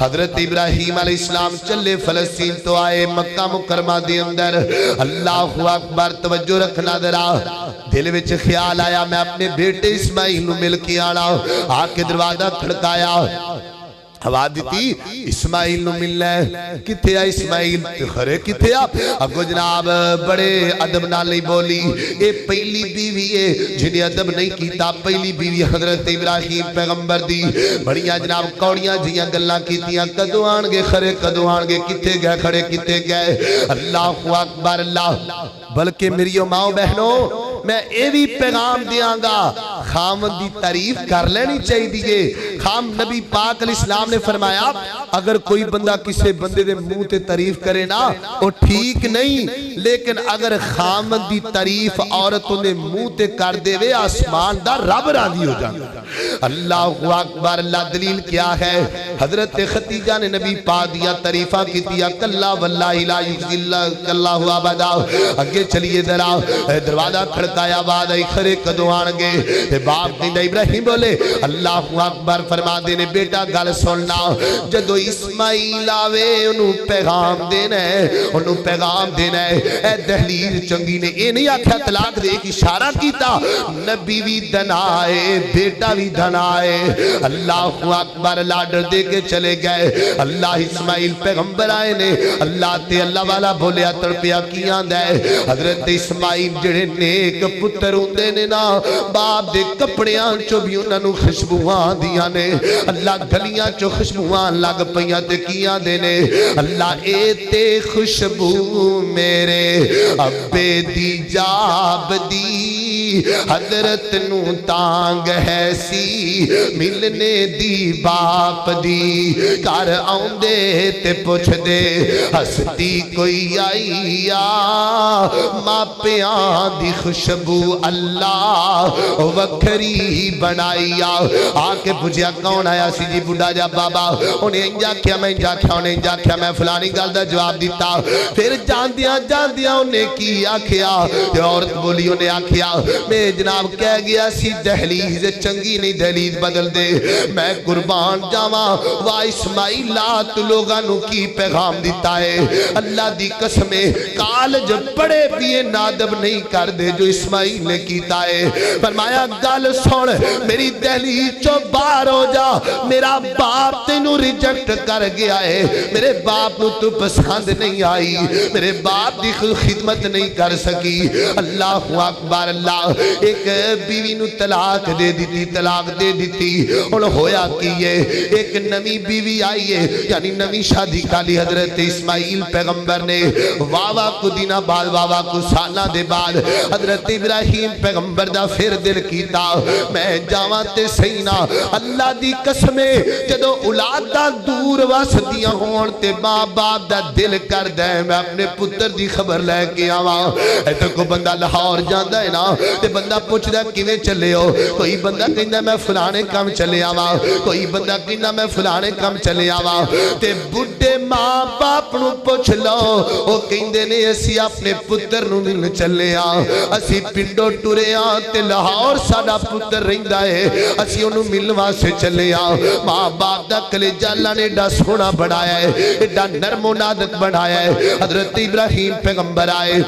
حضرت ابراہیم علیہ السلام چلے فلسطین تو آئے مکہ مکرمہ دے اندر اللہ اکبر توجہ رکھنا ذرا دل وچ خیال آیا میں اپنے بیٹے اسماعیل نو مل کے آنا آ کے دروازہ کھڑکایا آواز دیتی اسماعیل نو ملنا ہے کتھے آ اسماعیل خرے کتھے آ اگو جناب بڑے ادب نال نہیں بولی اے پہلی بیوی ہے جنہیں ادب نہیں کیتا پہلی بیوی حضرت ابراہیم پیغمبر دی بڑیاں جناب کوڑیاں جیاں گلاں کیتیاں کدو آن گے خرے کدو آن گے کتھے گئے کھڑے کتھے گئے اللہ اکبر اللہ بلکہ میری ماں بہنوں میں اے بھی پیغام دیاں گا خامد دی تعریف کر لینی چاہی دیئے خام نبی پاک علیہ السلام نے فرمایا اگر کوئی بندہ کسے بندے دے منہ تے تعریف کرے نا وہ ٹھیک نہیں لیکن اگر خامد دی تعریف عورتوں نے منہ تے کر دے وے آسمان دا رب راضی ہو جانا اللہ اکبر اللہ دلیل کیا ہے حضرت خدیجہ نے نبی پاک دیا تعریفہ کی دیا کلا واللہ لا یخزی اللہ ابدا اگے چلیے ذرا دروازہ کھڑکایا بعد ای کھڑے کدو آنگے تے باپ نے ابراہیم بولے اللہ اکبر فرما دینے بیٹا گل سننا جدو اسماعیل آوے انہوں پیغام دینا ہے انہوں پیغام دینا ہے اے دہلیز چنگی نے اے نہیں آکھا طلاق دے ایک اشارہ کیتا نبی بھی دنائے بیٹا بھی دنائے اللہ اکبر لاڈر دے کے چلے گئے اللہ اسماعیل پیغمبر آئے نے اللہ تے اللہ والا بولیا تڑپیا کیاں دے حضرت اسماعیل جڑے نیک پتر ہوندے نے نا باپ دے کپڑیاں چو بھی انہاں نو خوشبوواں دیاں نے اللہ گلیاں چو خوشبوواں لگ پیاں تے کیاں دے نے اللہ اے تے خوشبو میرے ابے دی جاب دی حضرت نو تانگ ہے سی ملنے دی باپ دی کار آؤندے تے پوچھ دے ہستی کوئی آئی ماپیاں دی خوشبو اللہ وکھری بنائی آکے پوچھیا کون آیا سی جی بڑھا جا بابا انہیں انجا کیا میں انجا کیا انہیں انجا کیا میں فلانی گل دا جواب دیتا پھر جاندیاں انہیں کی آکھیا عورت بولی انہیں آکھیا میں جناب کہہ گیا سی دہلیز چنگی نہیں دہلیز بدل دے میں قربان جاواں وا اسماعیلات لوگانوں کی پیغام دیتا ہے اللہ دی قسمیں کالج پڑے پیے نادب نہیں کر دے جو اسماعیل نے کیتا ہے فرمایا گل سن میری دہلیز چو باہر ہو جا میرا باپ تینوں ریجیکٹ کر گیا ہے میرے باپ نو تو پسند نہیں آئی میرے باپ دی خدمت نہیں کر سکی اللہ اکبر اللہ ایک بیوی نو طلاق دے دیتی اور ہویا کیے ایک نمی بیوی آئی ہے یعنی نمی شادی کالی حضرت اسماعیل پیغمبر نے واوا کو دینا بعد واوا کو سالہ دے بعد حضرت ابراہیم پیغمبر دا پھر دل کیتا میں جاواں تے سینا اللہ دی قسمیں جدو اولاد دا دور واسدیاں ہون تے ماں باپ دا دل کر دے میں اپنے پتر دی خبر لے کے آواں ایتھے کو بندہ لاہور جاندا ہے نا تے بندہ پوچھدا کیویں چلے ہو کوئی بندہ کہندا میں فلانے کام چلے آواں کوئی بندہ کہندا میں فلانے کام چلے آواں تے بڈھے ماں باپ نو پوچھ لو او کہندے نے اسی اپنے پتر نو ملن چلے آ اسی پنڈو ٹرے آ تے لاہور ساڈا پتر رہندا ہے اسی اونوں ملن واسطے چلے آ ماں باپ دا کلیجہ اللہ نے ایڈا سونا بنایا ہے ایڈا نرم و نازک بنایا ہے حضرت ابراہیم پیغمبر آئے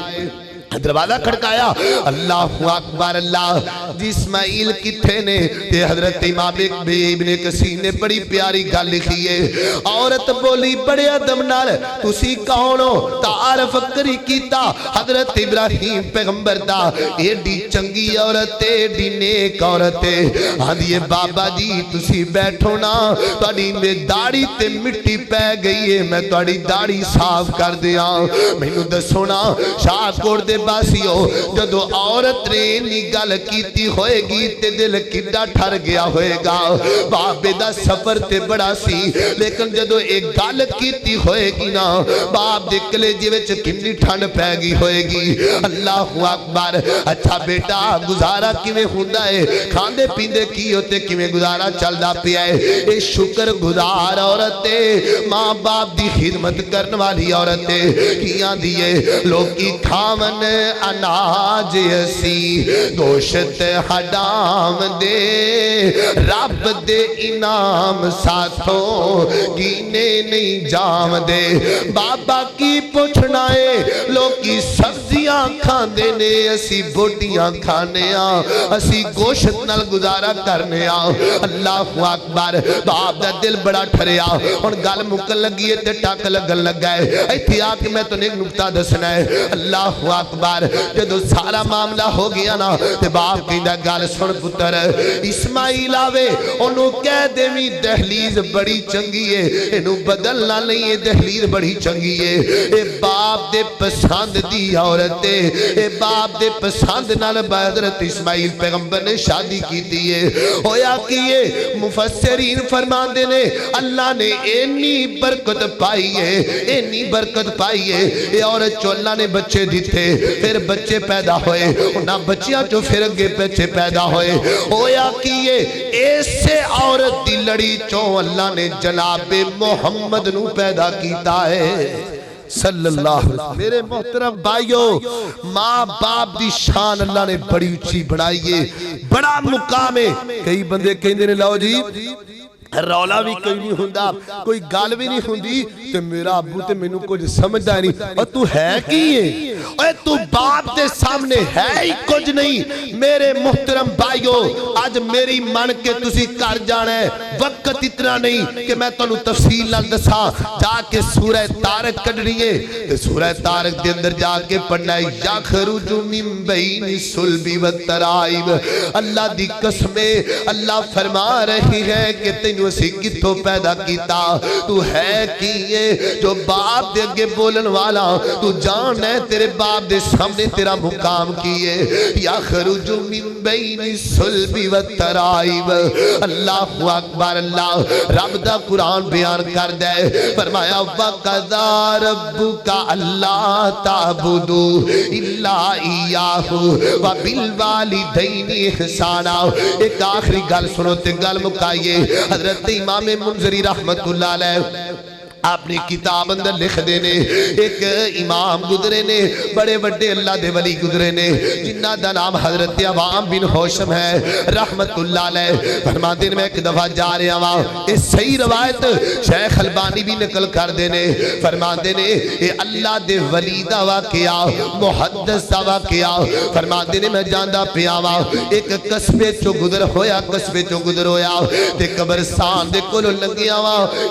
دروازہ کھڑکایا اللہ اکبر اللہ جی اسماعیل کتھے نے تے حضرت امام ابن کثیر نے بڑی پیاری گل لکھی ہے عورت بولی بڑے ادب نال تسی کون ہو تعارف کری کیتا حضرت ابراہیم پیغمبر دا ایڈی چنگی عورت ایڈی نیک عورت ہے ہاں جی بابا جی تسی بیٹھو نا تہاڈی میں داڑھی تے مٹی پے گئی ہے میں تہاڈی داڑھی صاف کر دیاں مینوں دسو نا شاہ کوٹ دے باسیو جدو عورت نے نی گل کیتی ہوئے گی تے دل کڈا ٹھر گیا ہوئے گا بابے دا سفر تے بڑا سی لیکن جدو ایک گل کیتی ہوئے گی نا باپ دے کلیجے وچ کنی ٹھنڈ پے گی ہوئے گی اللہ اکبر اچھا بیٹا گزارا کیویں ہوندا ہے کھاندے پیندے کی ہوتے کیویں گزارا چلدا پیا ہے اے شکر گزار عورت ماں باپ دی خدمت کرن والی عورت کیاں دیے لوکی کھاون اناج اسی گوشت ہڈام دے رب دے انعام ساتھوں گینے نہیں جام دے بابا کی پوچھنا ہے لوکی سبزیاں کھاندے نے اسی بوٹیاں کھانے اسی گوشت نال گزارا کرنے اللہ اکبر باپ دا دل بڑا ٹھریا اور گل مکن لگی ہے تے ٹاک لگن لگا ہے ایتھے آ کے میں تو ایک نکتہ دسنا ہے اللہ اکبر جدو سارا معاملہ ہو گیا نا تے باپ کہندا گل سن پتر اسماعیل آوے انہوں کہہ دے میں دہلیز بڑی چنگی ہے انہوں بدلنا نہیں ہے دہلیز بڑی چنگی ہے اے باپ دے پسند دی عورت اے باپ دے پسند نال حضرت اسماعیل پیغمبر نے شادی کی دی ہے ہویا کیے مفسرین فرمان دے نے اللہ نے اینی برکت پائی ہے اینی برکت پائی ہے اے عورت جو اللہ نے بچے دیتے پھر بچے پیدا ہوئے انہاں بچیاں جو پھر اگے بچے پیدا ہوئے ہویا کیے ایسے عورت دی لڑی چوں اللہ نے جناب محمد نو پیدا کیتا ہے صلی اللہ علیہ وسلم میرے محترم بھائیو ماں باپ دی شان اللہ نے بڑی اچھی بڑھائی ہے بڑا مقام ہے کئی بندے کہندے نے لاؤ جی رولا بھی کوئی نہیں ہوندہ کوئی گال بھی نہیں ہوندی تو میرا ابو تے میں نو کچھ سمجھدا نہیں اور تو ہے کی ہے اور تو باپ دے سامنے ہے ہی کچھ نہیں میرے محترم بھائیو آج میری من کے تسی کر جانا ہے وقت اتنا نہیں کہ میں تنو تفصیل نہ دسا جا کے سورہ طارق کڑھنی ہے تو سورہ طارق دے اندر جا کے پڑھنا ہے یخرج من بین الصلب والترائب اللہ دی قسمیں اللہ فرما رہی ہے کہ تینو اسی کتھوں پیدا کیتا تو ہے کیے جو باپ دے اگے بولن والا تو جان ہے تیرے باپ دے سامنے تیرا مقام کیے یخرج من بین الصلب والترائب اللہ اکبر اللہ رب دا قرآن بیان کر دے فرمایا وَقَضَى رَبُّكَ أَلَّا تَعْبُدُوا إِلَّا إِيَّاهُ وَبِالْوَالِدَيْنِ إِحْسَانًا ایک آخری گل سنو تے گل مکائیے حضرت امام منذری رحمت اللہ علیہ اپنی کتاب اندر لکھ دینے ایک امام گزرے نے بڑے بڑے اللہ دے ولی گزرے نے جنہ دا نام حضرت عوام بن حوشم ہے رحمت اللہ علیہ فرمان دینے میں ایک دفعہ جا رہے ہیں اس صحیح روایت شیخ البانی بھی نکل کر دینے فرمان دینے اے اللہ دے ولی دا واقعہ محدث دا واقعہ فرمان دینے میں جاندہ پیاوا ایک قصبے چو گزر ہویا قصبے چو گزر ہویا تے قبرستان دے کولو لنگیا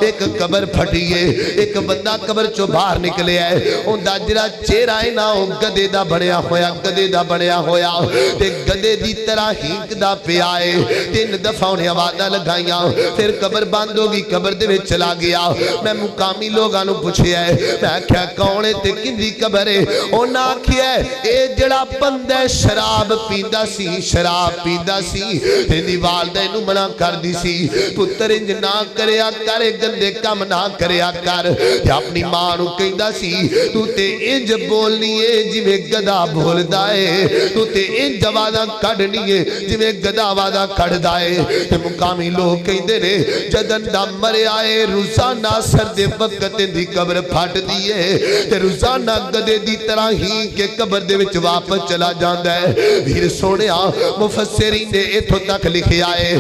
ایک قبر پھٹیے ایک بندہ قبر چو باہر نکلے ہے اون دا جڑا چہرہ ہے نا گدے دا بنیا ہویا گدے دا بنیا ہویا تے گدے دی طرح ہینک دا پہ آئے 3 دفعہ انہیں آوازہ لگائیاں پھر قبر بند ہوگی قبر دے میں چلا گیا میں مقامی لوگاں نو پوچھے ہے میں کیا کونے تے کندی قبر ہے اونا کیا ہے اے جڑا بندہ شراب پیندہ سی شراب پیندہ سی تیندی والدہ نو منع کر دی سی پتر انج نہ کریا کرے گندے کم نہ کریا کر یا اپنی ماں نو کہندہ سی تو تے انج بولنی ہے جی میں گدا بول دائے تو تے انج وعدہ کڑنی ہے جی میں گدا وعدہ کڑ دائے تے مقامی لوگ کہندے نے جدن دا مرے آئے روزانہ سرد وقت دی قبر پھٹ دیئے تے روزانہ گدے دی طرح ہی کہ قبر دے وچ واپس چلا جاندہ ہے ویر سونیا مفسرین نے اتھو تک لکھے آئے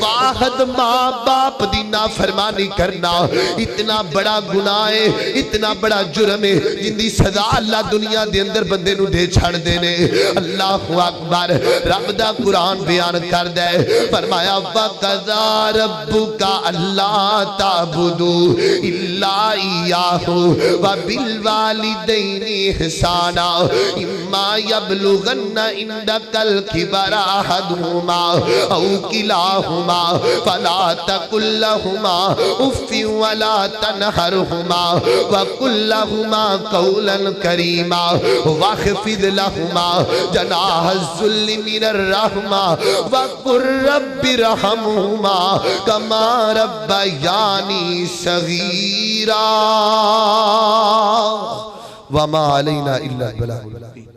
واحد ماں باپ دی نافرمانی کرنا اتنا بڑا گناہ ہے اتنا بڑا جرم ہے جن دی سزا اللہ دنیا دے اندر بندے نو دے چھڑ دینے اللہ اکبر رب دا قرآن بیان کر دے فرمایا وَقَضَى رَبُّكَ أَلَّا تَعْبُدُوا إِلَّا إِيَّاهُ وَبِالْوَالِدَيْنِ إِحْسَانًا إِمَّا يَبْلُغَنَّ عِندَكَ الْكِبَرَ أَحَدُهُمَا أَوْ كِلَاهُمَا فَلَا تَقُل لَّهُمَا أُفٍّ وَلَا تَنْهَرْهُمَا وَقُل لَّهُمَا قَوْلًا كَرِيمًا وَاخْفِضْ لَهُمَا جَنَاحَ الذُّلِّ مِنَ الرَّحْمَةِ وَقُل رَّبِّ ارْحَمْهُمَا كَمَا رَبَّيَانِي صَغِيرًا وَمَا عَلَيْنَا إِلَّا الْبَلَاغُ الْمُبِينُ